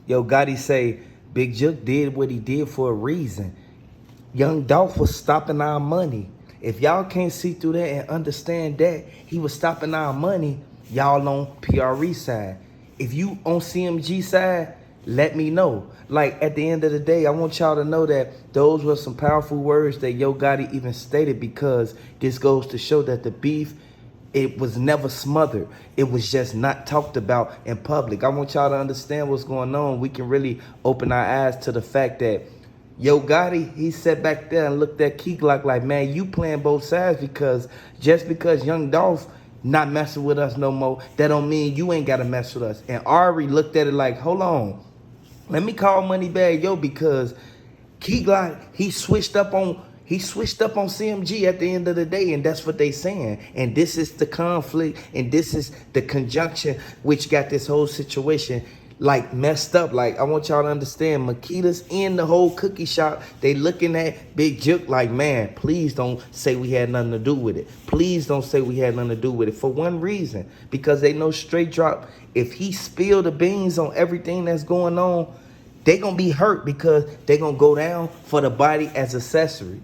Yo, Gotti say Big Jook did what he did for a reason. Young Dolph was stopping our money. If y'all can't see through that and understand that he was stopping our money, y'all on PRE side. If you on CMG side, let me know. Like at the end of the day, I want y'all to know that those were some powerful words that Yo Gotti even stated, because this goes to show that the beef, it was never smothered. It was just not talked about in public. I want y'all to understand what's going on. We can really open our eyes to the fact that Yo Gotti, he sat back there and looked at Key Glock like, man, you playing both sides, because just because Young Dolph not messing with us no more, that don't mean you ain't got to mess with us. And Ari looked at it like, hold on, let me call Moneybagg Yo, because Key Glock, he switched up on CMG at the end of the day, and that's what they saying. And this is the conflict, and this is the conjunction which got this whole situation like messed up. Like, I want y'all to understand, Makita's in the whole cookie shop. They looking at Big Jook like, man, please don't say we had nothing to do with it. Please don't say we had nothing to do with it. For one reason, because they know straight drop, if he spilled the beans on everything that's going on, they gonna be hurt, because they gonna go down for the body as accessory.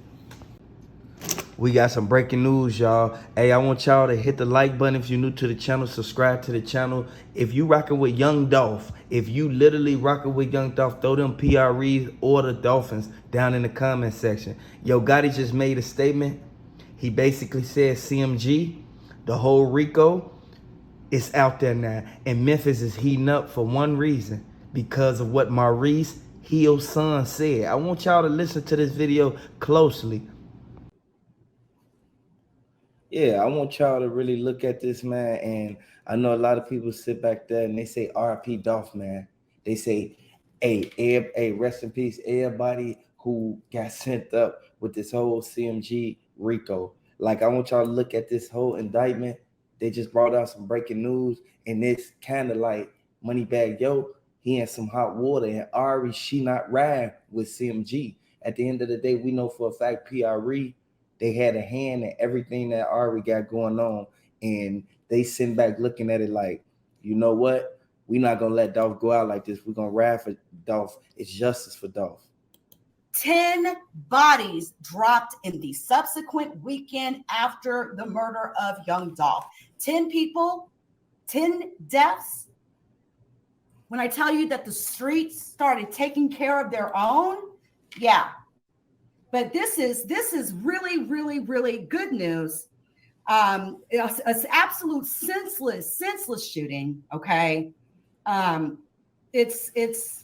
We got some breaking news, y'all. Hey, I want y'all to hit the like button if you're new to the channel. Subscribe to the channel. If you rocking with Young Dolph, if you literally rocking with Young Dolph, throw them PREs or the Dolphins down in the comment section. Yo, Gotti just made a statement. He basically said CMG, the whole Rico, is out there now. And Memphis is heating up for one reason, because of what Maurice Hill's son said. I want y'all to listen to this video closely. Yeah, I want y'all to really look at this, man. And I know a lot of people sit back there and they say RP Dolph, man. They say, hey, rest in peace, everybody who got sent up with this whole CMG Rico. Like, I want y'all to look at this whole indictment. They just brought out some breaking news, and it's kind of like Moneybagg Yo, he in some hot water, and Ari, she not riding with CMG. At the end of the day, we know for a fact PRE, they had a hand in everything that Ari got going on, and they sitting back looking at it like, you know what? We're not gonna let Dolph go out like this. We're gonna ride for Dolph. It's justice for Dolph. 10 bodies dropped in the subsequent weekend after the murder of Young Dolph. 10 people, 10 deaths. When I tell you that the streets started taking care of their own, yeah. But this is really good news. It's absolute senseless shooting. Okay, it's.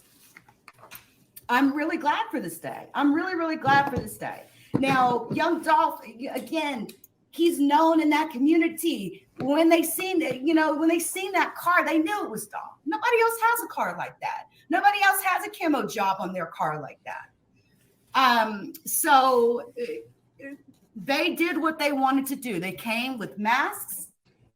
I'm really glad for this day. I'm really glad for this day. Now, Young Dolph, again, he's known in that community. When they seen that car, they knew it was Dolph. Nobody else has a car like that. Nobody else has a camo job on their car like that. So they did what they wanted to do. They came with masks.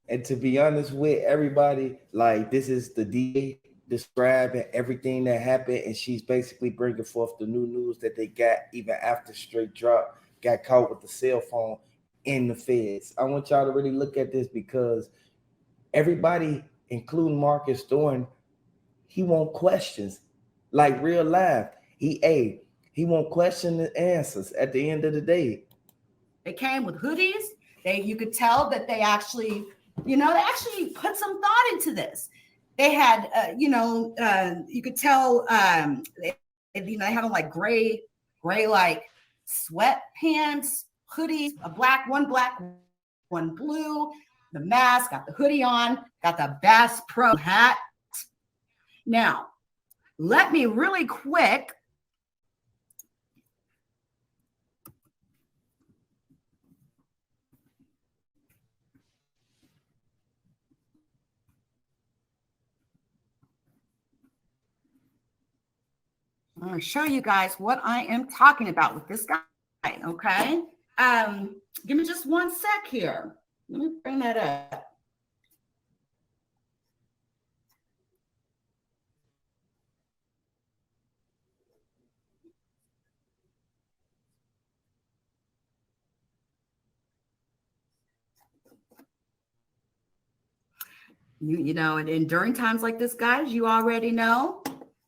And to be honest with everybody, like, this is the DA describing everything that happened, and she's basically bringing forth the new news that they got even after Straight Drop got caught with the cell phone in the feds. I want y'all to really look at this, because everybody, including Marcus Thorne, he want questions, like real life. He won't question the answers at the end of the day. They came with hoodies. You could tell that they actually put some thought into this. They had, you could tell, they had on like gray like sweatpants, hoodies, one black, one blue, the mask, got the hoodie on, got the Bass Pro hat. Now, let me really quick I'm going to show you guys what I am talking about with this guy, okay? Give me just one sec here. Let me bring that up. And during times like this, guys, you already know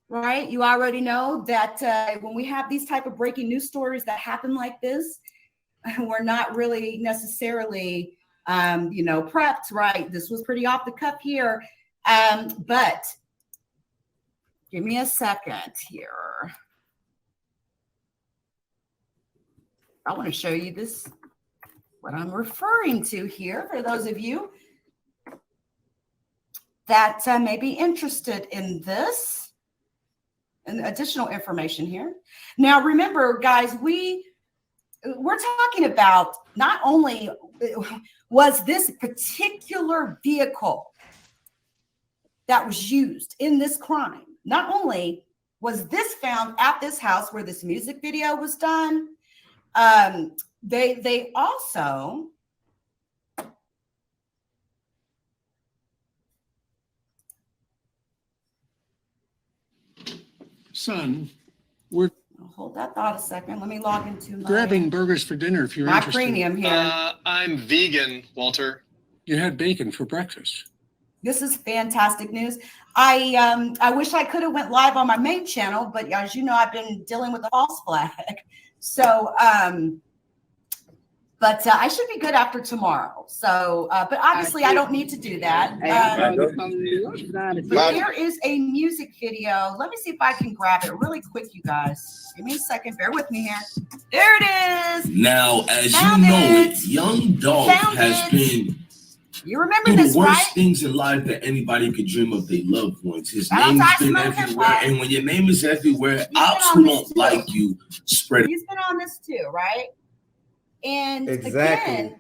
right? You already know that when we have these type of breaking news stories that happen like this, we're not really necessarily, prepped, right? This was pretty off the cuff here. But give me a second here. I want to show you this, what I'm referring to here, for those of you that may be interested in this and additional information here. Now, remember, guys, we're talking about not only was this particular vehicle that was used in this crime, not only was this found at this house where this music video was done, they also Son, we're hold that thought a second. Let me log into my grabbing burgers for dinner if you're interested. premium here. I'm vegan, Walter. You had bacon for breakfast. This is fantastic news. I wish I could have went live on my main channel, but as you know, I've been dealing with a false flag. So, but I should be good after tomorrow. So, but obviously I don't need to do that. But here is a music video. Let me see if I can grab it really quick, you guys. Give me a second. Bear with me here. There it is. Now, as you know, Young Dolph has been You remember one of this, the worst right? things in life that anybody could dream of their loved ones. His Shout out name's to been Smoke everywhere. Empire. And when your name is everywhere, been ops on this won't too. like you. Spread it. He's been on this too, right? And Exactly. again,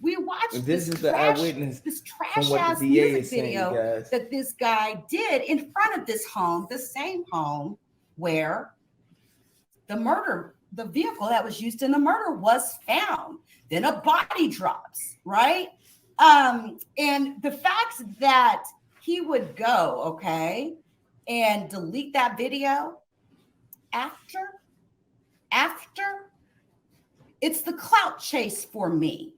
we watched And this is the trash, eyewitness this from trash what ass the DA music is saying, video guys. that this guy did in front of this home, the same home where the vehicle that was used in the murder was found. Then a body drops, right? And the fact that he would go, okay, and delete that video after, it's the clout chase for me,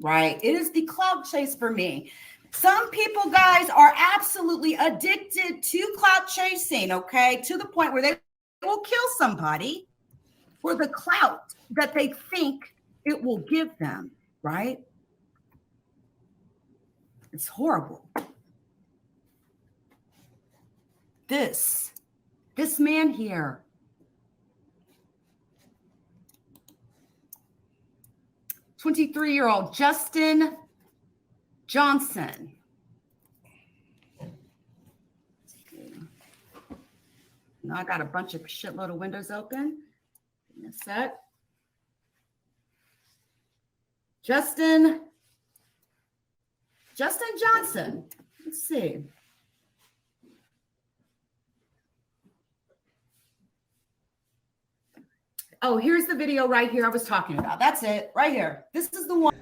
right? It is the clout chase for me. Some people, guys, are absolutely addicted to clout chasing, okay, to the point where they will kill somebody for the clout that they think it will give them, right? It's horrible. This man here, (23-year-old Justin Johnson. Now I got a bunch of shitload of windows open. Give me a sec. Justin Johnson. Let's see. Oh, here's the video right here I was talking about. That's it, right here. This is the one.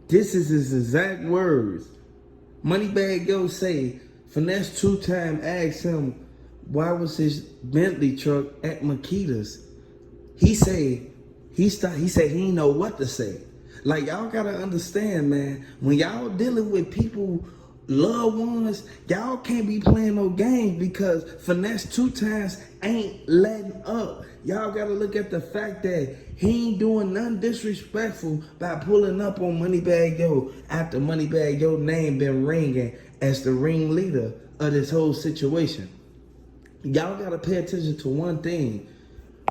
This is his exact words. Moneybagg Yo say, Finese2Tymes asked him why was his Bentley truck at Makita's. He said he didn't know what to say. Like, y'all gotta understand, man, when y'all dealing with people, loved ones, y'all can't be playing no games because Finese2Tymes ain't letting up. Y'all gotta look at the fact that he ain't doing nothing disrespectful by pulling up on Moneybagg Yo after Moneybagg Yo name been ringing as the ringleader of this whole situation. Y'all gotta pay attention to one thing.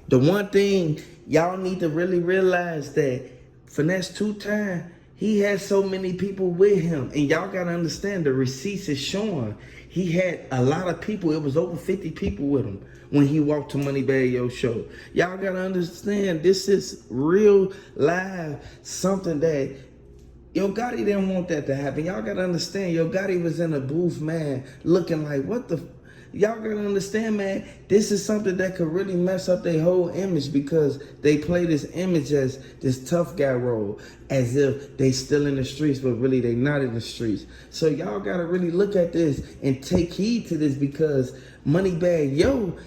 The one thing y'all need to really realize that Finese2Tymes, he had so many people with him, and y'all gotta understand the receipts is showing he had a lot of people. It was over 50 people with him when he walked to Moneybagg Yo show. Y'all gotta understand this is real live, something that Yo Gotti didn't want that to happen. Y'all gotta understand, Yo Gotti was in a booth, man, looking like, what the y'all gotta understand, man, this is something that could really mess up their whole image because they play this image as this tough guy role, as if they still in the streets, but really they not in the streets. So y'all gotta really look at this and take heed to this because Moneybagg Yo.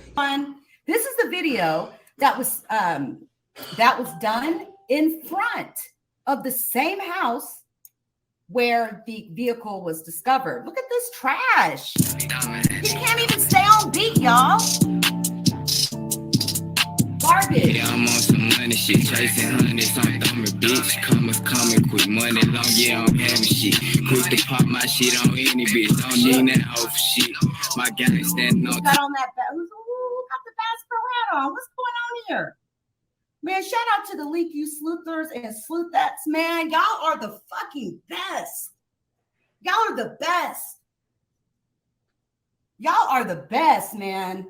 This is the video that was done in front of the same house where the vehicle was discovered. Look at this trash. He can't even stay on beat, y'all. Garbage. Yeah, I'm on some money shit, chasing hundreds on dumber bitch. Coming quick, money long, yeah, I'm having shit. Quick to pop my shit on any bitch, don't need that hoe for shit. My gang standing on got on that, who got the Bass Pro hat on? What's going on here? Man, shout out to the Leak You Sleuthers and Sleuthettes, man. Y'all are the fucking best. Y'all are the best. Y'all are the best, man.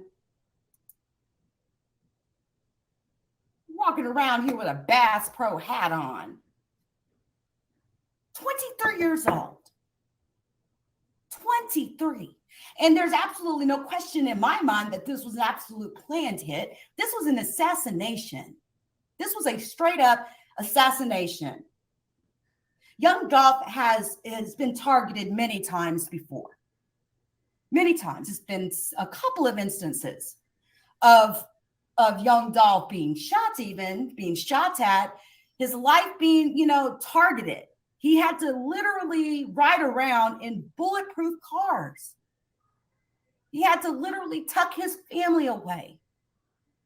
Walking around here with a Bass Pro hat on. 23 years old. 23. And there's absolutely no question in my mind that this was an absolute planned hit. This was an assassination. This was a straight up assassination. Young Dolph has been targeted many times before. Many times. It's been a couple of instances of young Dolph being shot, even being shot at, his life being, targeted. He had to literally ride around in bulletproof cars. He had to literally tuck his family away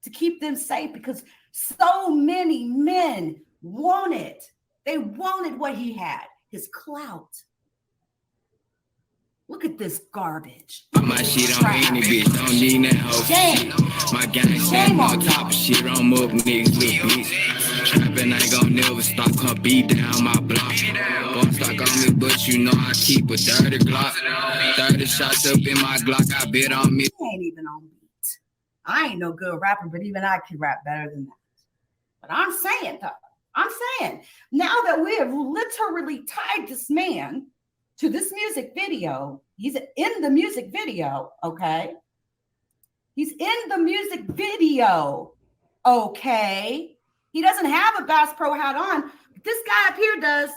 to keep them safe because so many men wanted. They wanted what he had, his clout. Look at this garbage. my shit on any bitch, don't need that hoe for shit. My gang standing on top of shit, I'm up niggas, little bitch. Trapping ain't gon' never stop, come beat down my block. Boss like on me, but I keep a dirty Glock. 30 shots up in my Glock, I bet on me. He ain't even on beat. I ain't no good rapper, but even I can rap better than that. But I'm saying, now that we have literally tied this man to this music video, he's in the music video, okay? He's in the music video, okay? He doesn't have a Bass Pro hat on, but this guy up here does.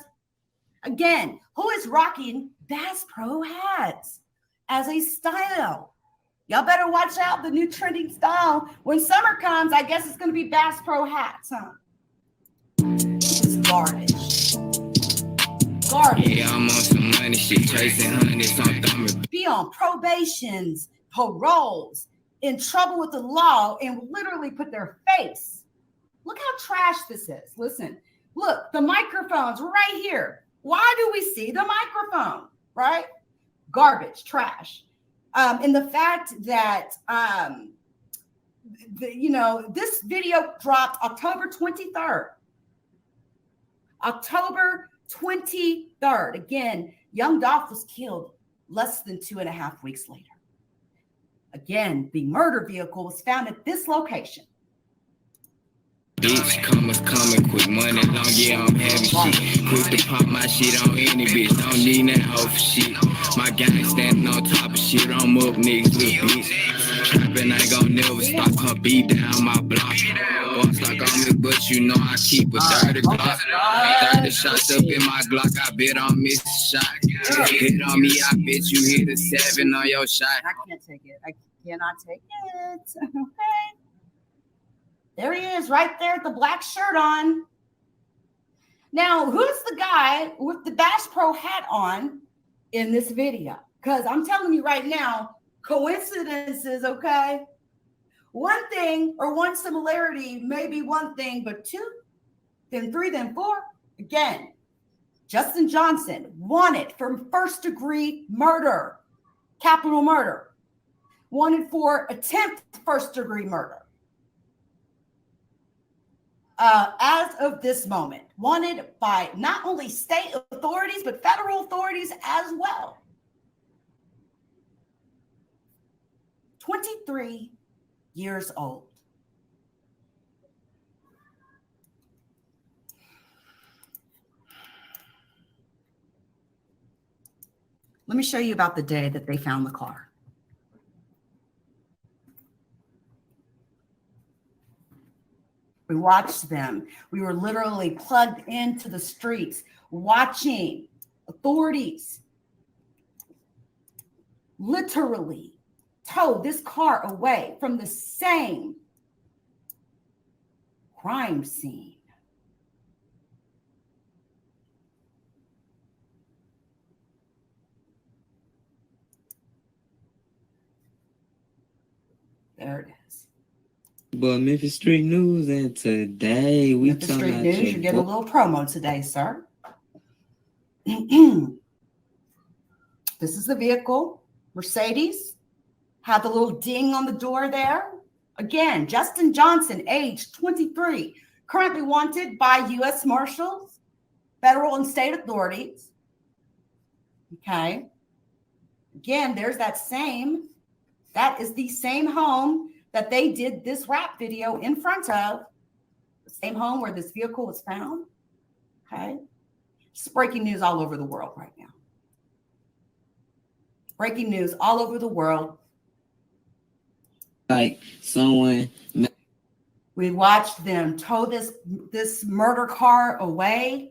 Again, who is rocking Bass Pro hats as a style? Y'all better watch out, the new trending style. When summer comes, I guess it's going to be Bass Pro hats, huh? This is garbage. Yeah, I'm on some money shit, chasing hundreds on dumber. Be on probations, paroles, in trouble with the law, and literally put their face. Look how trash this is. Listen, look, the microphone's right here. Why do we see the microphone, right? Garbage, trash. And the fact that, this video dropped October 23rd. October 23rd. Again, young Dolph was killed less than 2.5 weeks later. Again, the murder vehicle was found at this location. Bitch, coming quick, money long, yeah, I'm having shit. Quick to pop my shit on any bitch, don't need that hoe for shit. My gang standing on top of shit, I'm up niggas, little bitch. Trapping ain't gon' never stop, come beat down my block. Boss like on me, but I keep a dirty Glock. 30 shots up in my Glock, I bet on miss a shot. Hit on me, I bet you hit a 7 on your shot. I can't take it. I cannot take it. Okay. There he is, right there with the black shirt on. Now, who's the guy with the Bass Pro hat on in this video? Because I'm telling you right now, coincidences, okay? One thing or one similarity may be one thing, but two, then three, then four. Again, Justin Johnson wanted for first-degree murder, capital murder. Wanted for attempt first-degree murder. As of this moment, wanted by not only state authorities, but federal authorities as well. 23 years old. Let me show you about the day that they found the car. We watched them. We were literally plugged into the streets, watching authorities literally tow this car away from the same crime scene. There it is. But Memphis Street News, and today we Memphis talking Street about News, your you're getting a little promo today, sir. This is the vehicle, Mercedes. Had the little ding on the door there. Again, Justin Johnson, age 23, currently wanted by U.S. Marshals, federal and state authorities. Okay. Again, there's that is the same home that they did this rap video in front of. The same home where this vehicle was found. Okay. It's breaking news all over the world right now. Breaking news all over the world. like someone. We watched them tow this murder car away.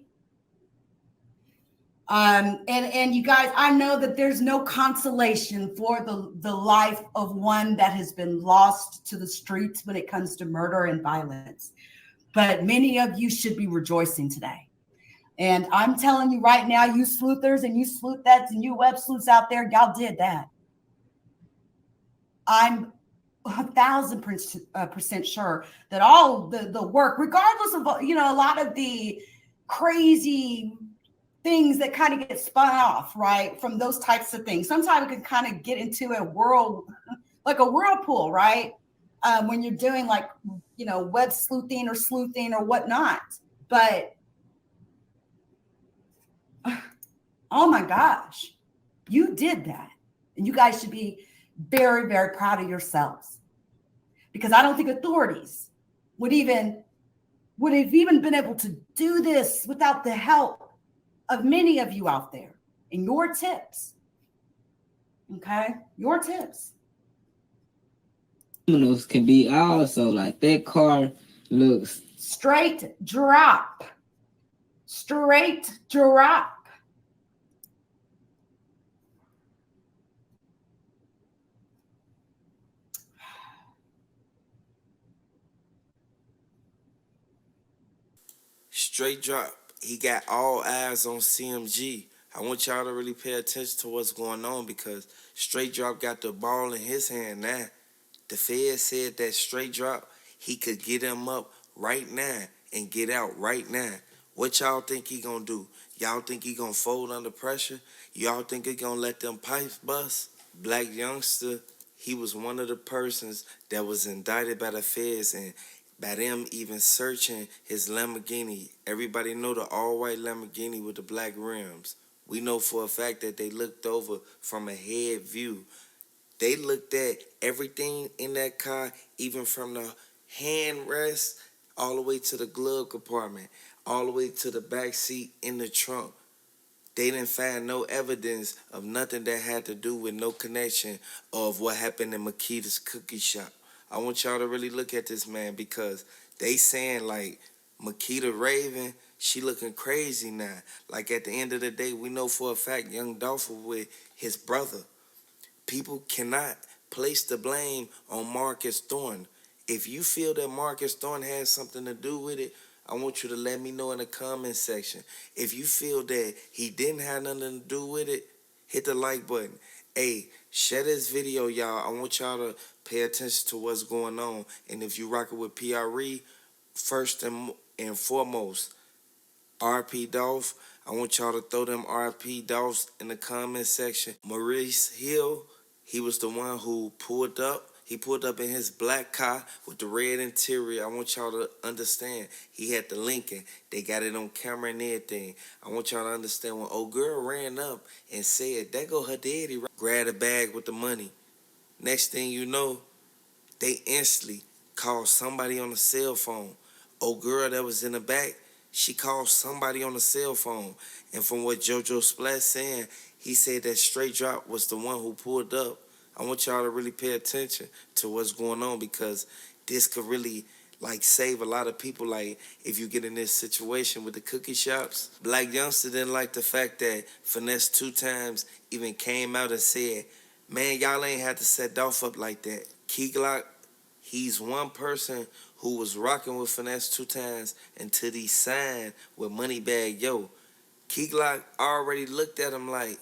And you guys, I know that there's no consolation for the life of one that has been lost to the streets when it comes to murder and violence. But many of you should be rejoicing today. And I'm telling you right now, you sleuthers and you sleuthettes and you web sleuths out there, y'all did that. I'm 1,000% sure that all the work, regardless of, a lot of the crazy things that kind of get spun off, right, from those types of things. Sometimes it can kind of get into a whirlpool, right? When you're doing web sleuthing or whatnot. But oh my gosh, you did that. And you guys should be very, very proud of yourselves, because I don't think authorities would have even been able to do this without the help of many of you out there and your tips. Okay, your tips. Criminals can be also like that car looks Straight drop. Straight drop. Straight drop. He got all eyes on CMG. I want y'all to really pay attention to what's going on, because Straight Drop got the ball in his hand now. The Fed said that Straight Drop, he could get him up right now and get out right now. What y'all think he gonna do? Y'all think he gonna fold under pressure? Y'all think he gonna let them pipes bust? Blac Youngsta, he was one of the persons that was indicted by the Feds, and by them even searching his Lamborghini. Everybody know the all-white Lamborghini with the black rims. We know for a fact that they looked over from a head view. They looked at everything in that car, even from the handrest all the way to the glove compartment, all the way to the back seat in the trunk. They didn't find no evidence of nothing that had to do with no connection of what happened in Makita's cookie shop. I want y'all to really look at this, man, because they saying like Makita Raven, she looking crazy now. Like at the end of the day, we know for a fact young Dolph was with his brother. People cannot place the blame on Marcus Thorne. If you feel that Marcus Thorne has something to do with it, I want you to let me know in the comment section. If you feel that he didn't have nothing to do with it, hit the like button. Hey, share this video, y'all. I want y'all to pay attention to what's going on. And if you rocking with PRE, first and foremost, RP Dolph. I want y'all to throw them RP Dolphs in the comment section. Maurice Hill, he was the one who pulled up. He pulled up in his black car with the red interior. I want y'all to understand. He had the Lincoln. They got it on camera and everything. I want y'all to understand when old girl ran up and said, there go her daddy. Grabbed a bag with the money. Next thing you know, they instantly called somebody on the cell phone. Old girl that was in the back, she called somebody on the cell phone. And from what JoJo Splash saying, he said that Straight Drop was the one who pulled up. I want y'all to really pay attention to what's going on, because this could really save a lot of people. Like if you get in this situation with the cookie shops. Blac Youngsta didn't like the fact that Finese2Tymes even came out and said, man, y'all ain't had to set Dolph up like that. Glock, he's one person who was rocking with Finese2Tymes until he signed with Moneybagg. Yo, Glock already looked at him like,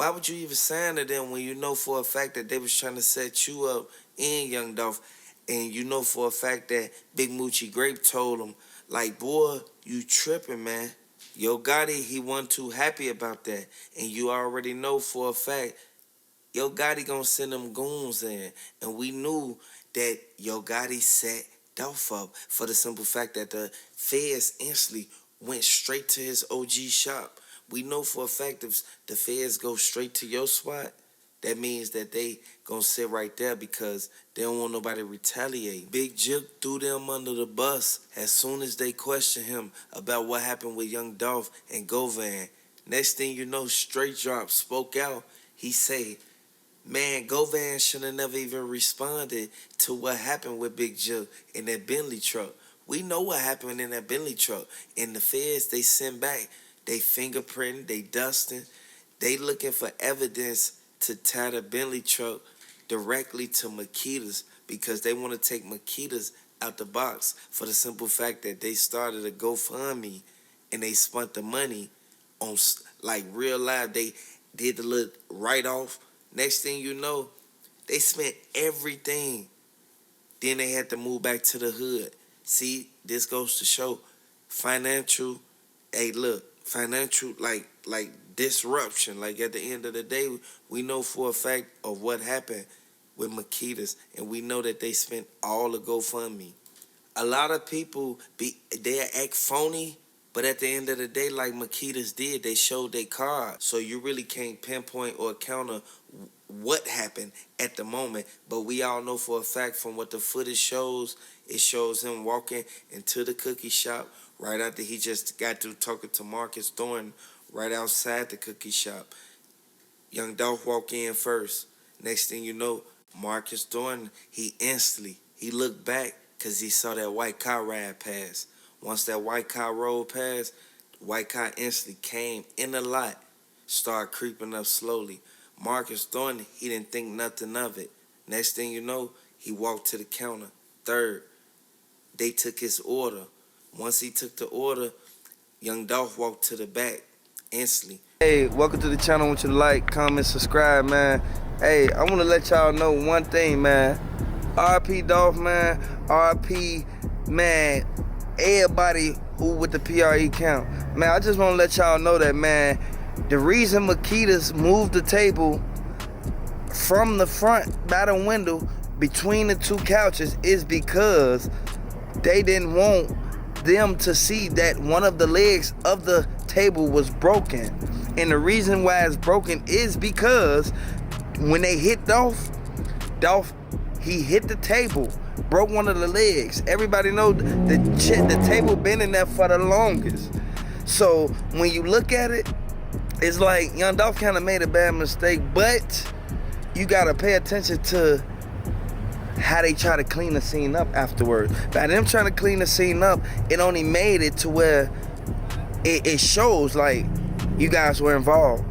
Why would you even sign to them when you know for a fact that they was trying to set you up in Young Dolph, and you know for a fact that Big Moochie Grape told him, like, boy, you tripping, man. Yo Gotti, he wasn't too happy about that, and you already know for a fact Yo Gotti gonna send them goons in, and we knew that Yo Gotti set Dolph up for the simple fact that the feds instantly went straight to his OG shop. We know for a fact if the feds go straight to your spot, that means that they gonna sit right there because they don't want nobody to retaliate. Big Jip threw them under the bus as soon as they questioned him about what happened with Young Dolph and Govan. Next thing you know, Straight Drop spoke out. He say, man, Govan should have never even responded to what happened with Big Jip in that Bentley truck. We know what happened in that Bentley truck. And the feds, they send back, they fingerprinting, they dusting, they looking for evidence to tie the Bentley truck directly to Makita's because they want to take Makita's out the box for the simple fact that they started a GoFundMe and they spent the money on, like, real life. They did the little write-off. Next thing you know, they spent everything. Then they had to move back to the hood. See, this goes to show financial, financial, like disruption. Like, at the end of the day, we know for a fact of what happened with Makita's, and we know that they spent all the GoFundMe. A lot of people, they act phony, but at the end of the day, like Makita's did, they showed their card. So you really can't pinpoint or counter what happened at the moment. But we all know for a fact from what the footage shows, it shows him walking into the cookie shop right after he just got through talking to Marcus Thornton right outside the cookie shop. Young Dolph walk in first. Next thing you know, Marcus Thornton, he looked back because he saw that white car ride past. Once that white car rolled past, white car instantly came in the lot, started creeping up slowly. Marcus Thornton, he didn't think nothing of it. Next thing you know, he walked to the counter. Third, they took his order. Once he took the order, Young Dolph walked to the back instantly. Hey, welcome to the channel. I want you to like, comment, subscribe, man. Hey, I want to let y'all know one thing, man. RP Dolph, man. RP, man. Everybody who with the PRE count. Man, I just want to let y'all know that, man, the reason Makita's moved the table from the front by the window between the two couches is because they didn't want them to see that one of the legs of the table was broken. And the reason why it's broken is because when they hit Dolph, he hit the table, broke one of the legs. Everybody know the table been in there for the longest. So when you look at it, it's like Young Dolph kind of made a bad mistake, but you gotta pay attention to how they try to clean the scene up afterwards. By them trying to clean the scene up, it only made it to where it shows like you guys were involved.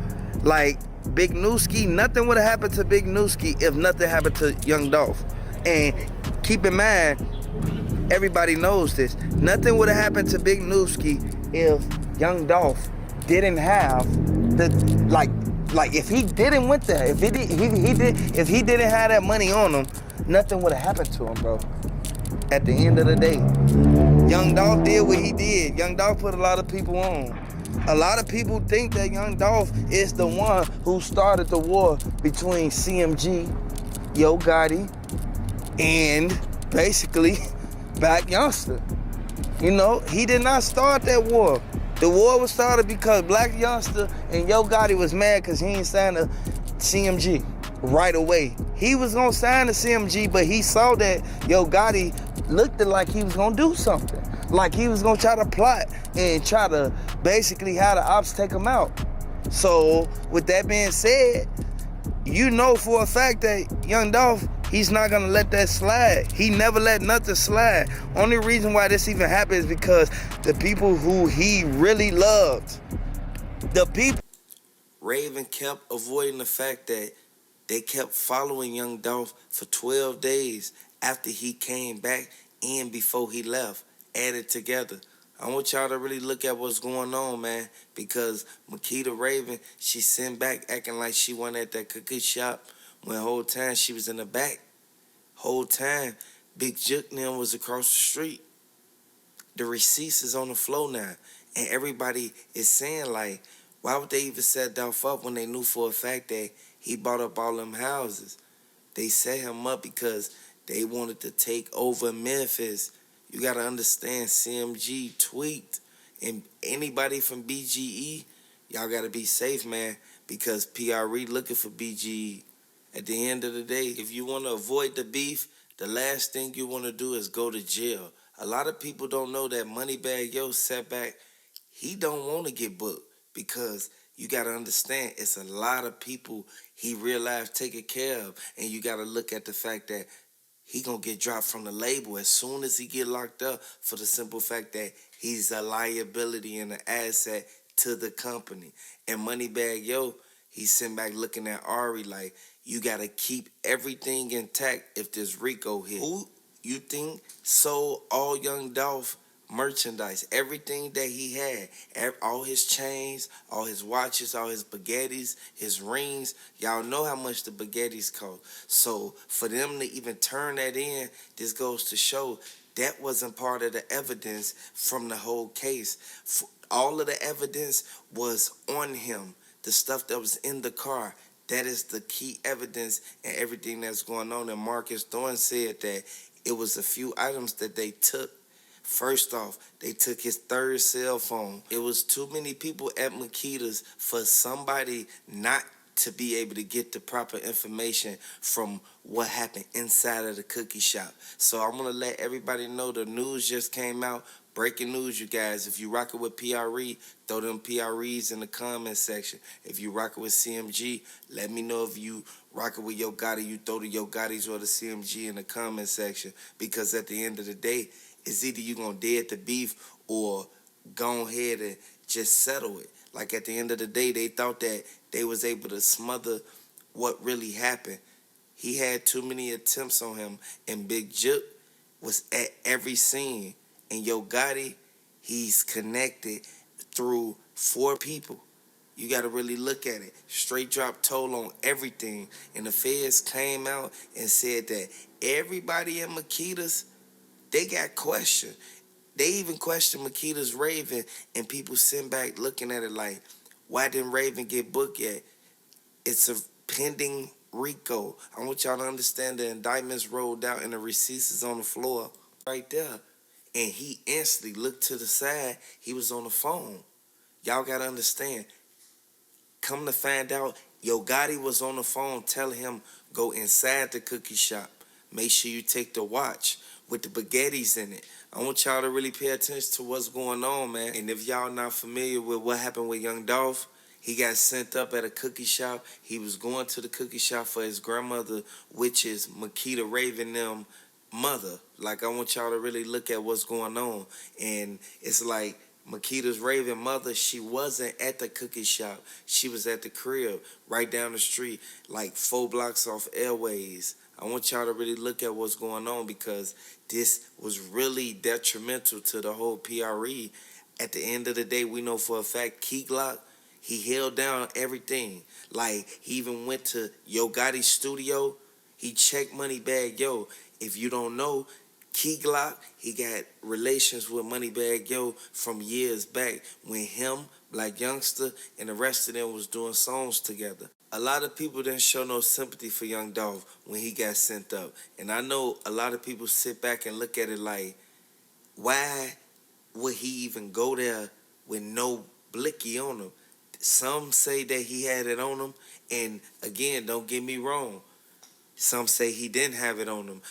Like Big Newski, nothing would have happened to Big Newski if nothing happened to Young Dolph. And keep in mind, everybody knows this, nothing would have happened to Big Newski if Young Dolph didn't have the like if he didn't went there, if he didn't have that money on him, nothing would have happened to him, bro. At the end of the day, Young Dolph did what he did. Young Dolph put a lot of people on. A lot of people think that Young Dolph is the one who started the war between CMG, Yo Gotti, and basically Blac Youngsta. You know, he did not start that war. The war was started because Blac Youngsta and Yo Gotti was mad because he ain't signed a CMG right away. He was gonna sign the CMG, but he saw that Yo Gotti looked like he was gonna do something. Like he was gonna try to plot and try to basically have the ops take him out. So with that being said, you know for a fact that Young Dolph, he's not gonna let that slide. He never let nothing slide. Only reason why this even happened is because the people who he really loved, the people. Raven kept avoiding the fact that they kept following Young Dolph for 12 days after he came back and before he left, added together. I want y'all to really look at what's going on, man, because Makita Raven, she sent back acting like she went at that cookie shop when the whole time she was in the back. Whole time, Big Jook now was across the street. The receipts is on the floor now, and everybody is saying, like, why would they even set Dolph up when they knew for a fact that he bought up all them houses? They set him up because they wanted to take over Memphis. You got to understand, CMG tweaked. And anybody from BGE, y'all got to be safe, man, because PRE looking for BGE. At the end of the day, if you want to avoid the beef, the last thing you want to do is go to jail. A lot of people don't know that Moneybagg Yo setback, he don't want to get booked because you got to understand it's a lot of people he real life taking care of. And you got to look at the fact that he going to get dropped from the label as soon as he get locked up for the simple fact that he's a liability and an asset to the company. And Moneybagg Yo, he's sitting back looking at Ari like, you got to keep everything intact if this Rico hit. Who you think sold all Young Dolph merchandise, everything that he had, all his chains, all his watches, all his baguettes, his rings? Y'all know how much the baguettes cost. So for them to even turn that in, this goes to show that wasn't part of the evidence from the whole case. All of the evidence was on him. The stuff that was in the car, that is the key evidence and everything that's going on. And Marcus Thorne said that it was a few items that they took. First off, they took his third cell phone. It was too many people at Makita's for somebody not to be able to get the proper information from what happened inside of the cookie shop. So I'm going to let everybody know the news just came out. Breaking news, you guys. If you rockin' with PRE, throw them PREs in the comment section. If you rockin' with CMG, let me know. If you rockin' with Yo Gotti, you throw the Yo Gottis or the CMG in the comment section. Because at the end of the day, it's either you gonna dead the beef or go ahead and just settle it. Like at the end of the day, they thought that they was able to smother what really happened. He had too many attempts on him, and Big Jook was at every scene. And Yo Gotti, he's connected through 4 people. You got to really look at it. Straight drop toll on everything. And the feds came out and said that everybody in Makita's, they got questioned. They even questioned Makita's Raven, and people sitting back looking at it like, why didn't Raven get booked yet? It's a pending Rico. I want y'all to understand the indictments rolled out and the receipts is on the floor right there. And he instantly looked to the side. He was on the phone. Y'all got to understand. Come to find out, Yo Gotti was on the phone telling him, go inside the cookie shop. Make sure you take the watch with the baguettes in it. I want y'all to really pay attention to what's going on, man. And if y'all not familiar with what happened with Young Dolph, he got sent up at a cookie shop. He was going to the cookie shop for his grandmother, which is Makita Raven them mother. Like, I want y'all to really look at what's going on. And it's like Makita's Raven mother, she wasn't at the cookie shop. She was at the crib right down the street, like 4 blocks off Airways. I want y'all to really look at what's going on because this was really detrimental to the whole PRE. At the end of the day, we know for a fact Key Glock, he held down everything. Like, he even went to Yo Gotti's studio. He checked Moneybagg Yo. If you don't know, Key Glock, he got relations with Moneybagg Yo from years back when him, Blac Youngsta, and the rest of them was doing songs together. A lot of people didn't show no sympathy for Young Dolph when he got sent up. And I know a lot of people sit back and look at it like, why would he even go there with no blicky on him? Some say that he had it on him. And again, don't get me wrong. Some say he didn't have it on him.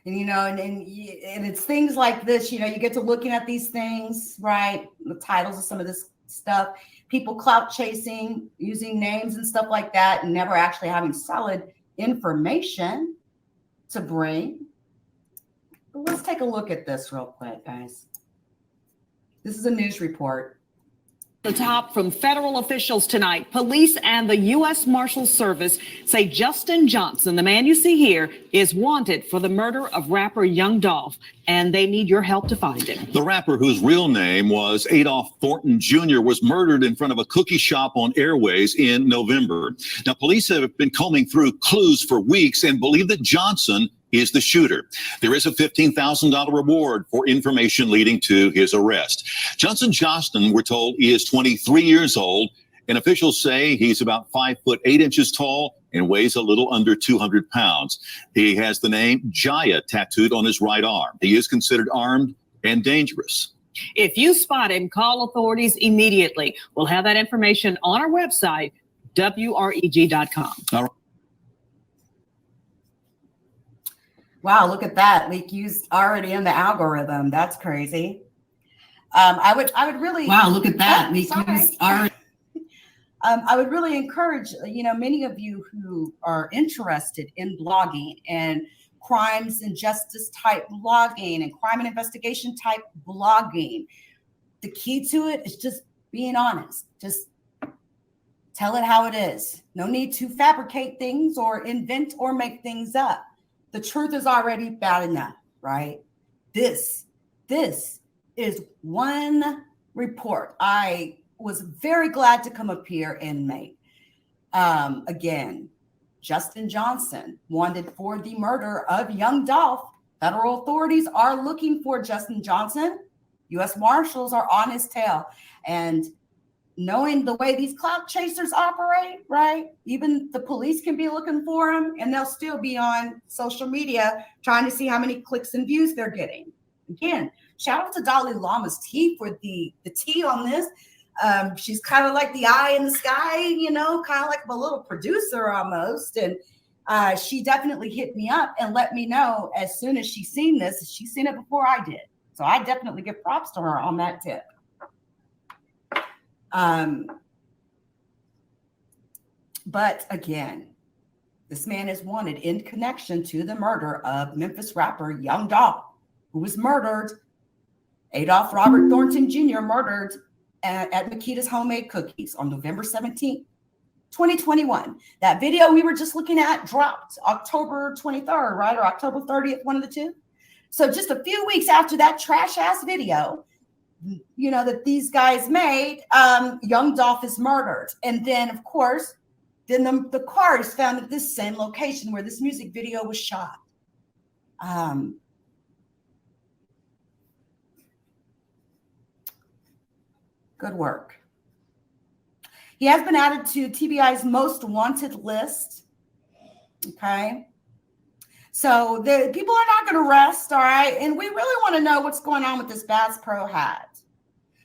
And and it's things like this, you get to looking at these things, right? The titles of some of this stuff, people clout chasing, using names and stuff like that, and never actually having solid information to bring. But let's take a look at this real quick, guys. This is a news report. The top from federal officials tonight. Police and the U.S. Marshals Service say Justin Johnson, the man you see here, is wanted for the murder of rapper Young Dolph, and they need your help to find him. The rapper, whose real name was Adolph Thornton Jr., was murdered in front of a cookie shop on Airways in November. Now, police have been combing through clues for weeks and believe that Johnson is the shooter. There is a $15,000 reward for information leading to his arrest. Johnson Johnston, we're told, is 23 years old, and officials say he's about 5'8" tall and weighs a little under 200 pounds. He has the name Jaya tattooed on his right arm. He is considered armed and dangerous. If you spot him, call authorities immediately. We'll have that information on our website, WREG.com. All right. Wow, look at that. Leak used already in the algorithm. That's crazy. I would really. Wow, look at that. Leak used already. I would really encourage, many of you who are interested in blogging and crimes and justice type blogging and crime and investigation type blogging. The key to it is just being honest. Just tell it how it is. No need to fabricate things or invent or make things up. The truth is already bad enough, right? This is one report. I was very glad to come up here and make. Again, Justin Johnson wanted for the murder of Young Dolph. Federal authorities are looking for Justin Johnson. U.S. Marshals are on his tail. And knowing the way these clout chasers operate, right? Even the police can be looking for them, and they'll still be on social media trying to see how many clicks and views they're getting. Again, shout out to Dalai Lama's T for the T on this. She's kind of like the eye in the sky, kind of like a little producer almost. And she definitely hit me up and let me know as soon as she's seen this. She's seen it before I did. So I definitely give props to her on that tip. But again, this man is wanted in connection to the murder of Memphis rapper Young Dolph, who was murdered. Adolph Robert Thornton Jr. murdered at Makita's Homemade Cookies on November 17th, 2021. That video we were just looking at dropped October 23rd, right? Or October 30th, one of the two. So just a few weeks after that trash ass video, that these guys made, Young Dolph is murdered. And then, of course, the car is found at this same location where this music video was shot. Good work. He has been added to TBI's most wanted list. Okay. So the people are not going to rest, all right? And we really want to know what's going on with this Bass Pro hat.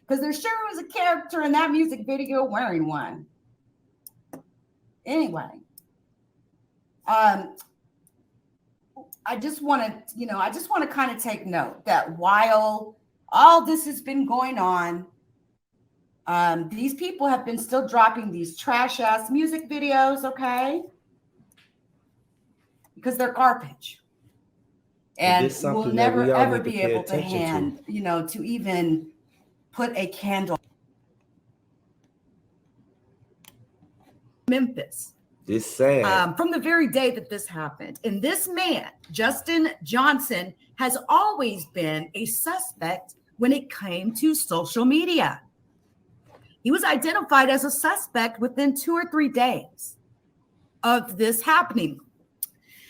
Because there sure was a character in that music video wearing one. Anyway. I just want to kind of take note that while all this has been going on, these people have been still dropping these trash ass music videos, okay? Because they're garbage. And we'll never ever be able to to even put a candle. Memphis. It's sad. From the very day that this happened. And this man, Justin Johnson, has always been a suspect when it came to social media. He was identified as a suspect within 2 or 3 days of this happening.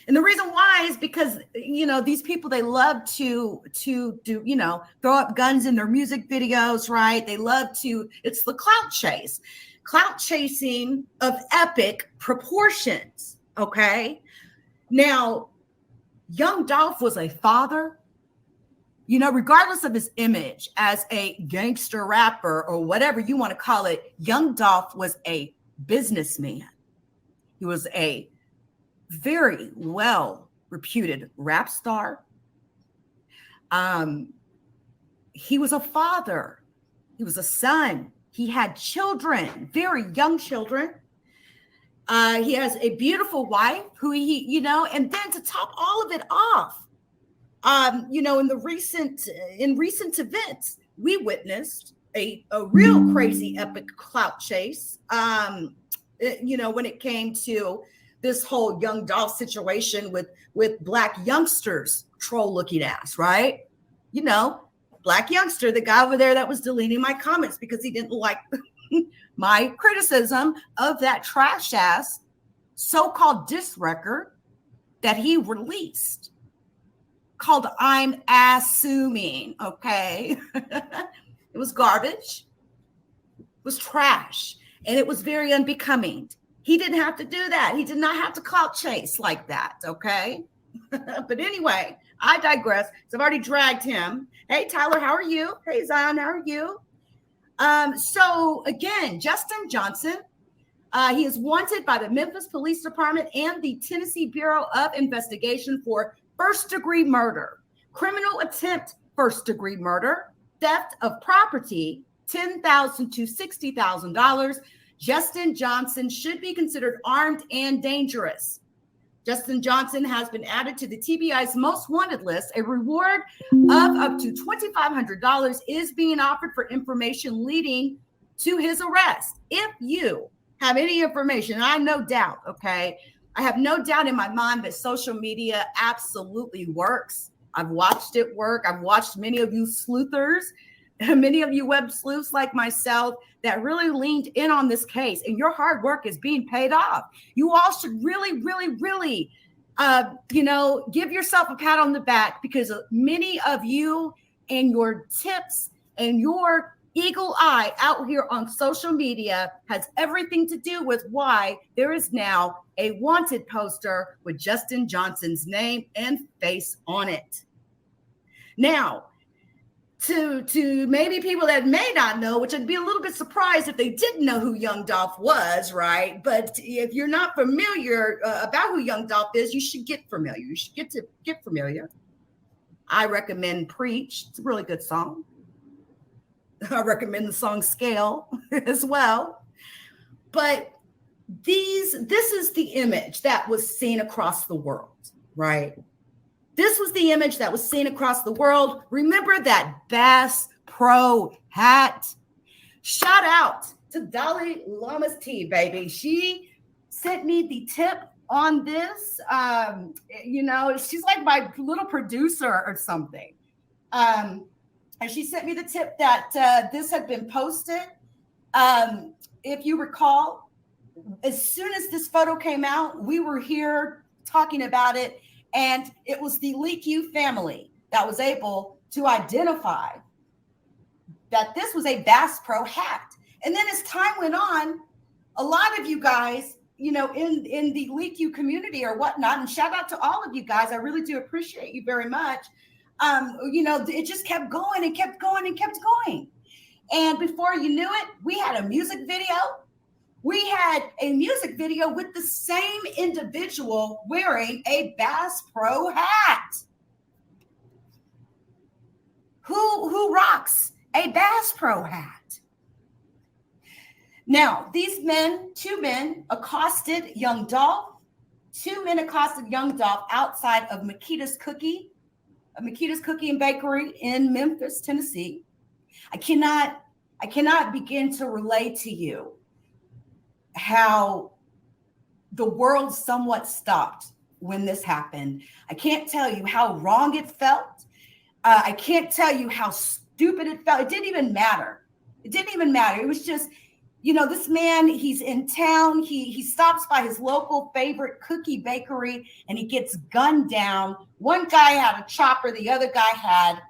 And the reason why is because, these people, they love to do, throw up guns in their music videos, right? They love to, it's the clout chasing of epic proportions, okay? Now, Young Dolph was a father, regardless of his image as a gangster rapper or whatever you want to call it. Young Dolph was a businessman. He was a very well reputed rap star. He was a father. He was a son. He had children, very young children. He has a beautiful wife who and then to top all of it off, in recent events, we witnessed a real crazy epic clout chase. When it came to this whole Young Dolph situation with Black youngsters troll looking ass, right? Black youngster, the guy over there that was deleting my comments because he didn't like my criticism of that trash ass so-called diss record that he released called I'm Assuming, okay? It was garbage. It was trash. And it was very unbecoming. He didn't have to do that. He did not have to clout chase like that, okay? But anyway, I digress. So I've already dragged him. Hey, Tyler, how are you? Hey, Zion, how are you? So again, Justin Johnson, he is wanted by the Memphis Police Department and the Tennessee Bureau of Investigation for first-degree murder, criminal attempt first-degree murder, theft of property, $10,000 to $60,000. Justin Johnson should be considered armed and dangerous. Justin Johnson has been added to the TBI's most wanted list. A reward of up to $2,500 is being offered for information leading to his arrest. If you have any information, I have no doubt, okay? I have no doubt in my mind that social media absolutely works. I've watched it work. I've watched many of you sleuthers, many of you web sleuths like myself that really leaned in on this case, and your hard work is being paid off. You all should really, really, really, give yourself a pat on the back, because many of you and your tips and your eagle eye out here on social media has everything to do with why there is now a wanted poster with Justin Johnson's name and face on it. Now, to maybe people that may not know, which I'd be a little bit surprised if they didn't know who Young Dolph was, right? But if you're not familiar about who Young Dolph is, you should get familiar. You should get familiar. I recommend Preach. It's a really good song. I recommend the song Scale as well. But this is the image that was seen across the world, right? This was the image that was seen across the world. Remember that Bass Pro hat? Shout out to Dalai Lama's Tea, baby. She sent me the tip on this. She's like my little producer or something. And she sent me the tip that this had been posted. If you recall, as soon as this photo came out, we were here talking about it. And it was the Leak U family that was able to identify that this was a Bass Pro hat. And then as time went on, a lot of you guys, in the Leak U community or whatnot, and shout out to all of you guys, I really do appreciate you very much. It just kept going and kept going and kept going. And before you knew it, we had a music video. We had a music video with the same individual wearing a Bass Pro hat. Who rocks a Bass Pro hat? Now, these two men accosted Young Dolph. Two men accosted Young Dolph outside of Makita's Cookie and Bakery in Memphis, Tennessee. I cannot begin to relate to you how the world somewhat stopped when this happened. I can't tell you how wrong it felt. I can't tell you how stupid it felt. It didn't even matter. It was just, this man, he's in town. He stops by his local favorite cookie bakery and he gets gunned down. One guy had a chopper. The other guy had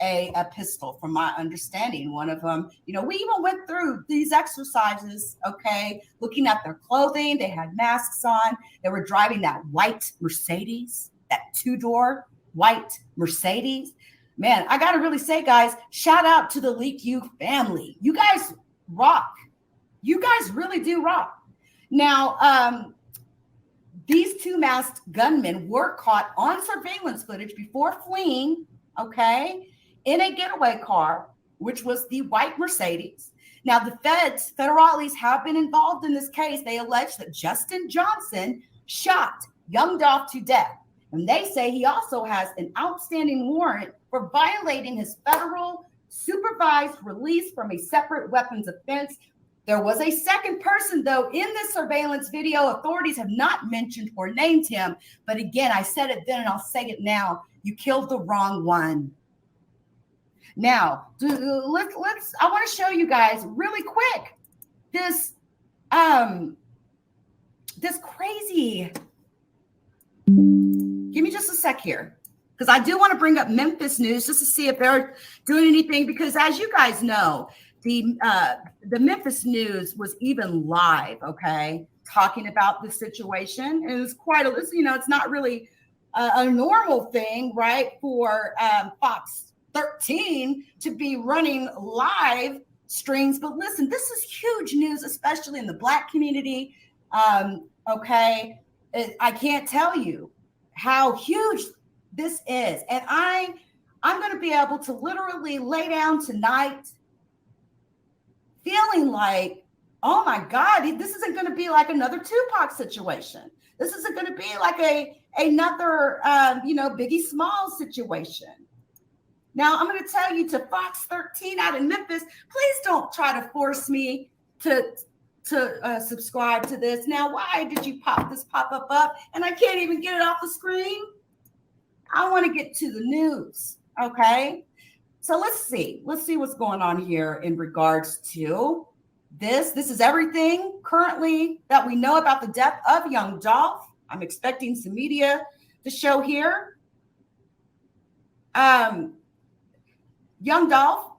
a pistol, from my understanding. One of them, we even went through these exercises, okay, looking at their clothing. They had masks on. They were driving that white Mercedes, that two-door white Mercedes. Man, I got to really say, guys, shout out to the Leak U family. You guys rock. You guys really do rock. Now, these two masked gunmen were caught on surveillance footage before fleeing, okay, in a getaway car, which was the white Mercedes. Now, the federales have been involved in this case. They allege that Justin Johnson shot Young Dolph to death. And they say he also has an outstanding warrant for violating his federal supervised release from a separate weapons offense. There was a second person, though, in this surveillance video. Authorities have not mentioned or named him. But again, I said it then and I'll say it now. You killed the wrong one. Now, I want to show you guys really quick this crazy. Give me just a sec here, because I do want to bring up Memphis news just to see if they're doing anything. Because as you guys know, the Memphis news was even live, okay, talking about the situation. It was quite a, it's not really a normal thing, right, for Fox 13 to be running live streams. But listen, this is huge news, especially in the Black community. Okay, I can't tell you how huge this is. And I'm going to be able to literally lay down tonight feeling like, oh my God, this isn't going to be like another Tupac situation. This isn't going to be like another, Biggie Smalls situation. Now, I'm going to tell you, to Fox 13 out in Memphis, please don't try to force me to subscribe to this. Now, why did you pop this pop-up up and I can't even get it off the screen? I want to get to the news, okay? So let's see what's going on here in regards to this. This is everything currently that we know about the death of young Dolph. I'm expecting some media to show here. Young Dolph,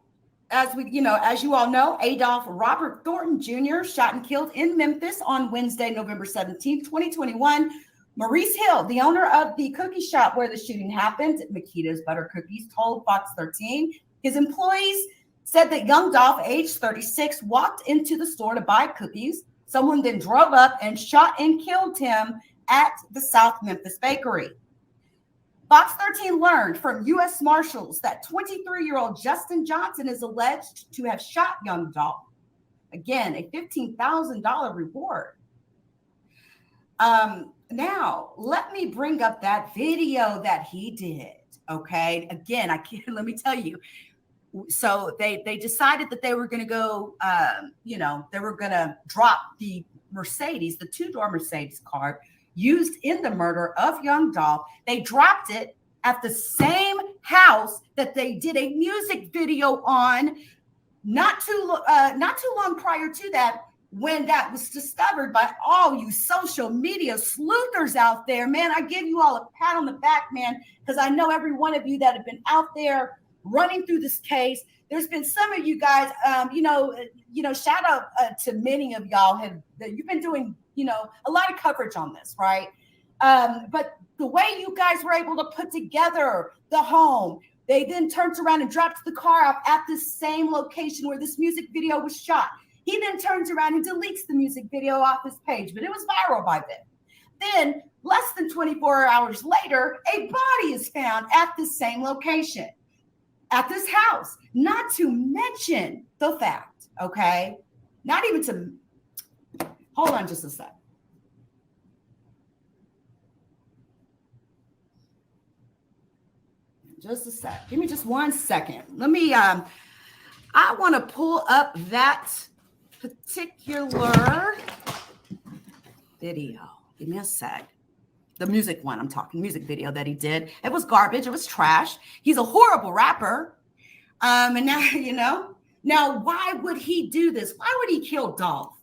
as you all know, Adolph Robert Thornton Jr. shot and killed in Memphis on Wednesday, November 17th, 2021. Maurice Hill, the owner of the cookie shop where the shooting happened, Makita's Butter Cookies, told Fox 13 his employees said that young Dolph, age 36, walked into the store to buy cookies. Someone then drove up and shot and killed him at the South Memphis Bakery. Fox 13 learned from U.S. Marshals that 23-year-old Justin Johnson is alleged to have shot young Dolph. Again, a $15,000 reward. Now, let me bring up that video that he did, okay? Again, let me tell you. So they decided that they were going to go, they were going to drop the Mercedes, the two-door Mercedes car used in the murder of young Dolph. They dropped it at the same house that they did a music video on not too long prior to that, when that was discovered by all you social media sleuthers out there. Man, I give you all a pat on the back, man, because I know every one of you that have been out there running through this case. There's been some of you guys, shout out to many of y'all you've been doing, a lot of coverage on this, right? But the way you guys were able to put together the home, they then turned around and dropped the car off at the same location where this music video was shot. He then turns around and deletes the music video off his page, but it was viral by then. Then, less than 24 hours later, a body is found at the same location, at this house. Not to mention the fact, okay? Not even to, hold on just a sec. Just a sec. Give me just 1 second. Let me, I want to pull up that particular video. Give me a sec. The music one, I'm talking music video that he did. It was garbage. It was trash. He's a horrible rapper. And now, now why would he do this? Why would he kill Dolph?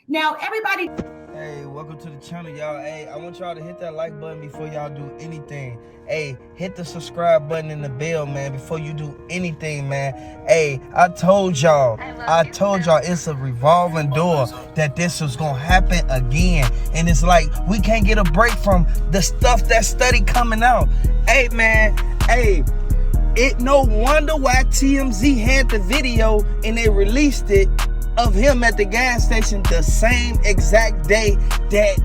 Now, everybody. Hey, welcome to the channel, y'all. Hey, I want y'all to hit that like button before y'all do anything. Hey, hit the subscribe button and the bell, man, before you do anything, man. Hey, I told y'all it's a revolving door that this was gonna happen again. And it's like, we can't get a break from the stuff that study coming out. Hey, man, hey, it no wonder why TMZ had the video and they released it of him at the gas station the same exact day that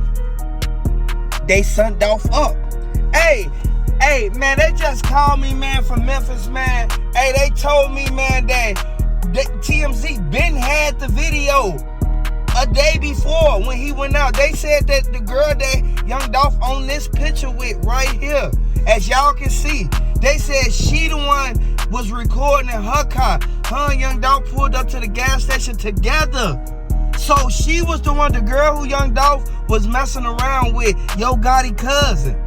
they sent Dolph up. Hey, man, they just called me, man, from Memphis, man. Hey, they told me, man, that TMZ been had the video a day before when he went out. They said that the girl that young Dolph on this picture with right here, as y'all can see, they said she the one was recording in her car. Her and Young Dolph pulled up to the gas station together. So she was the one, the girl who Young Dolph was messing around with, Yo Gotti cousin.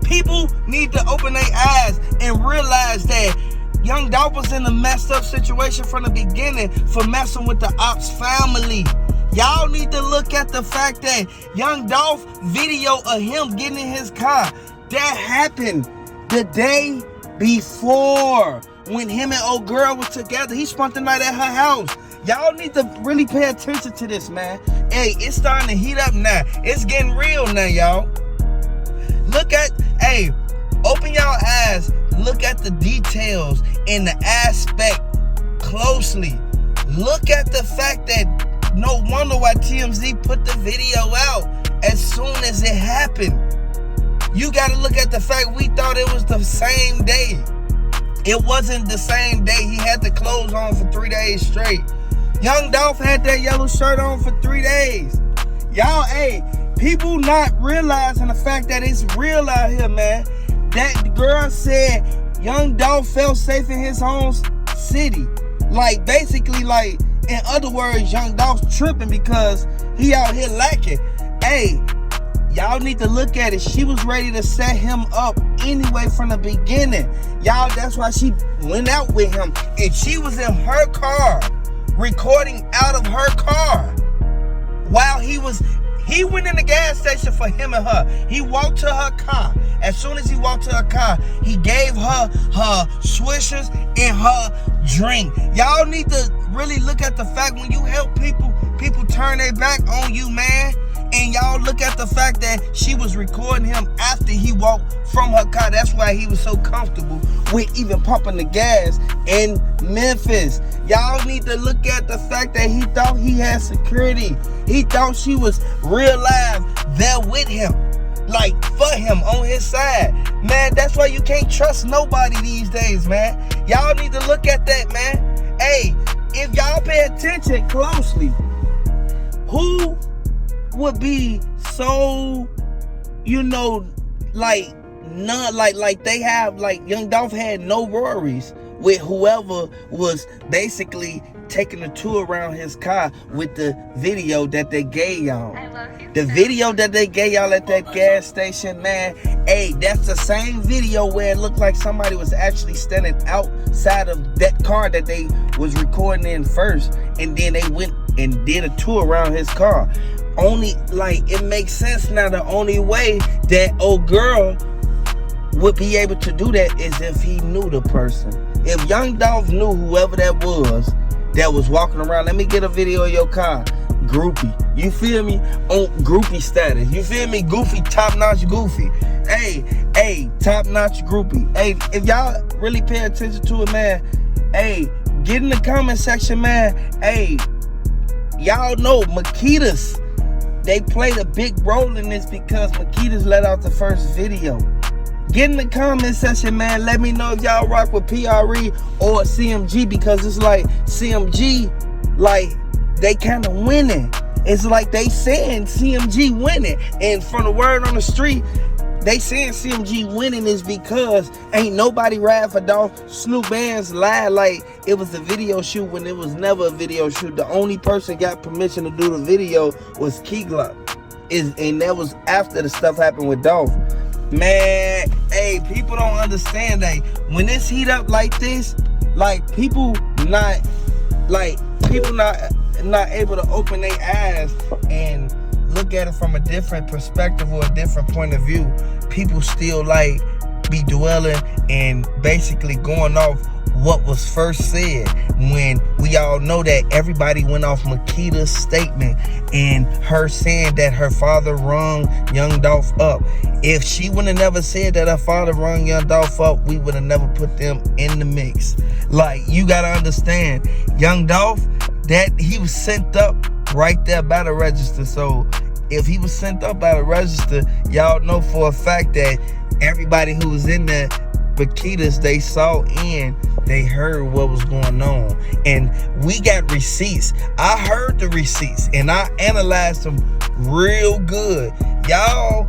People need to open their eyes and realize that Young Dolph was in a messed up situation from the beginning for messing with the Ops family. Y'all need to look at the fact that Young Dolph video of him getting in his car, that happened the day before when him and old girl was together. He spent the night at her house. Y'all need to really pay attention to this, man. Hey, it's starting to heat up now. It's getting real now, y'all. Look at, hey, open y'all eyes. Look at the details and the aspect closely. Look at the fact that no wonder why TMZ put the video out as soon as it happened. You got to look at the fact we thought it was the same day. It wasn't the same day. He had the clothes on for 3 days straight. Young Dolph had that yellow shirt on for 3 days. Y'all, hey, people not realizing the fact that it's real out here, man. That girl said Young Dolph felt safe in his own city. Like, basically, like, in other words, Young Dolph's tripping because he out here lacking. Hey, y'all need to look at it. She was ready to set him up anyway from the beginning. Y'all, that's why she went out with him. And she was in her car, recording out of her car. While he went in the gas station for him and her. He walked to her car. As soon as he walked to her car, he gave her her swishers and her drink. Y'all need to really look at the fact when you help people, people turn their back on you, man. And y'all look at the fact that she was recording him after he walked from her car. That's why he was so comfortable with even pumping the gas in Memphis. Y'all need to look at the fact that he thought he had security. He thought she was real live there with him. Like, for him, on his side. Man, that's why you can't trust nobody these days, man. Y'all need to look at that, man. Hey, if y'all pay attention closely, who would be so, you know, like, none, like they have, like, Young Dolph had no worries with whoever was basically taking a tour around his car with the video that they gave y'all. The video that they gave y'all at that gas station, man, hey, that's the same video where it looked like somebody was actually standing outside of that car that they was recording in first, and then they went and did a tour around his car. Only, like, it makes sense now. The only way that old girl would be able to do that is if he knew the person. If Young Dolph knew whoever that was walking around, let me get a video of your car, groupie, you feel me, on groupie status, you feel me, goofy, top-notch goofy, hey, top-notch groupie. Hey, if y'all really pay attention to it, man, hey, get in the comment section, man. Hey, y'all know Makitas, they played a big role in this because Makitas let out the first video. Get in the comment section, man. Let me know if y'all rock with PRE or CMG, because it's like CMG, like, they kind of winning. It's like they saying CMG winning. And from the word on the street, they saying CMG winning is because ain't nobody ride for Dolph. Snoop Bands lied like it was a video shoot when it was never a video shoot. The only person got permission to do the video was Glock. And that was after the stuff happened with Dolph. Man, hey, people don't understand that when it's heat up like this, like people not able to open their eyes and look at it from a different perspective or a different point of view. People still like be dwelling and basically going off what was first said, when we all know that everybody went off Makita's statement and her saying that her father rung Young Dolph up. If she would have never said that her father rung Young Dolph up, we would have never put them in the mix. Like, you gotta understand, Young Dolph, that he was sent up right there by the register. So if he was sent up by the register, y'all know for a fact that everybody who was in there, Makitas, they saw in, they heard what was going on. And we got receipts. I heard the receipts and I analyzed them real good. Y'all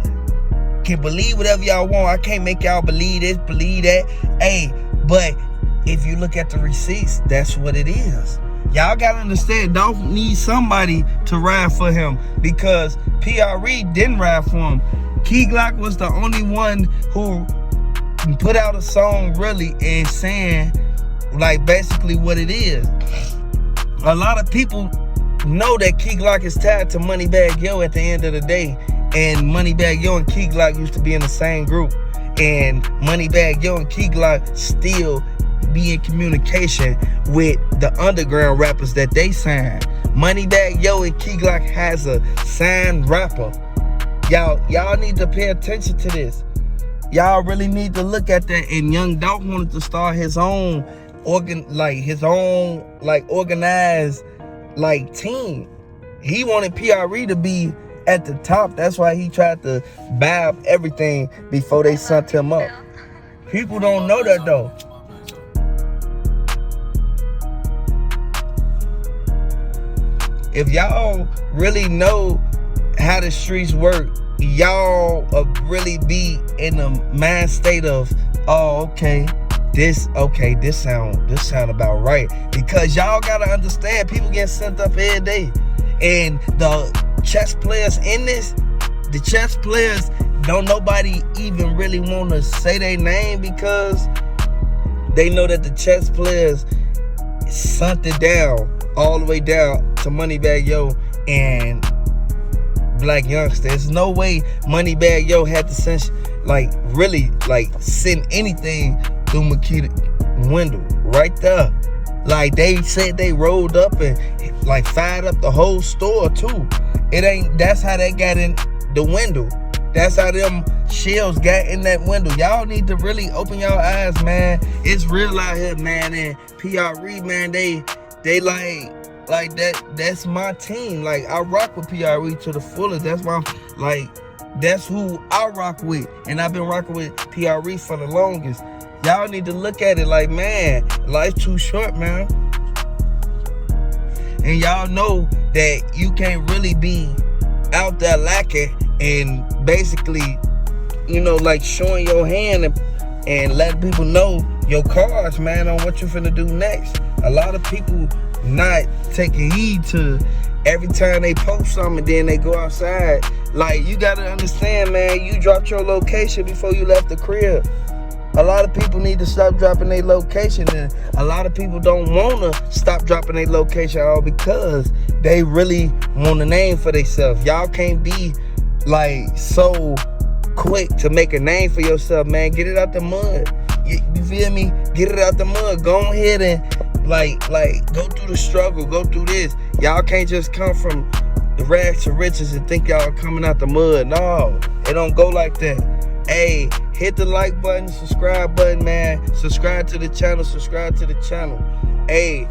can believe whatever y'all want. I can't make y'all believe this, believe that. Hey, but if you look at the receipts, that's what it is. Y'all gotta understand, Dolph needs somebody to ride for him because PRE didn't ride for him. Key Glock was the only one who put out a song really and saying like basically what it is. A lot of people know that Key Glock is tied to Moneybagg Yo at the end of the day, and Moneybagg Yo and Key Glock used to be in the same group, and Moneybagg Yo and Key Glock still be in communication with the underground rappers that they signed. Moneybagg Yo and Key Glock has a signed rapper. Y'all need to pay attention to this. Y'all really need to look at that. And Young Dolph wanted to start his own organized team. He wanted PRE to be at the top. That's why he tried to buy up everything before they sent him up. People don't know that though. If y'all really know how the streets work, y'all really be in the mind state of, oh, okay, this sound about right. Because y'all gotta understand, people get sent up every day. And the chess players in this, the chess players, don't nobody even really want to say their name because they know that the chess players sent it down, all the way down to Moneybagg Yo and Blac Youngsta. There's no way Moneybagg Yo had to send send anything through Makita window right there. Like they said they rolled up and like fired up the whole store too. That's how they got in the window. That's how them shells got in that window. Y'all need to really open your eyes, man. It's real out here, man. And PRE, man, they like that. That's my team. Like I rock with PRE to the fullest. That's why that's who I rock with. And I've been rocking with PRE for the longest. Y'all need to look at it like, man, life's too short, man. And y'all know that you can't really be out there lacking and basically, showing your hand and letting people know your cards, man, on what you finna do next. A lot of people not taking heed to every time they post something and then they go outside. Like, you gotta understand, man, you dropped your location before you left the crib. A lot of people need to stop dropping their location, and a lot of people don't want to stop dropping their location all because they really want a name for themselves. Y'all can't be so quick to make a name for yourself, man. Get it out the mud. You feel me? Get it out the mud. Go ahead and go through the struggle. Go through this. Y'all can't just come from the rags to riches and think y'all coming out the mud. No, it don't go like that. Hey, hit the like button, subscribe button, man. Subscribe to the channel. Hey,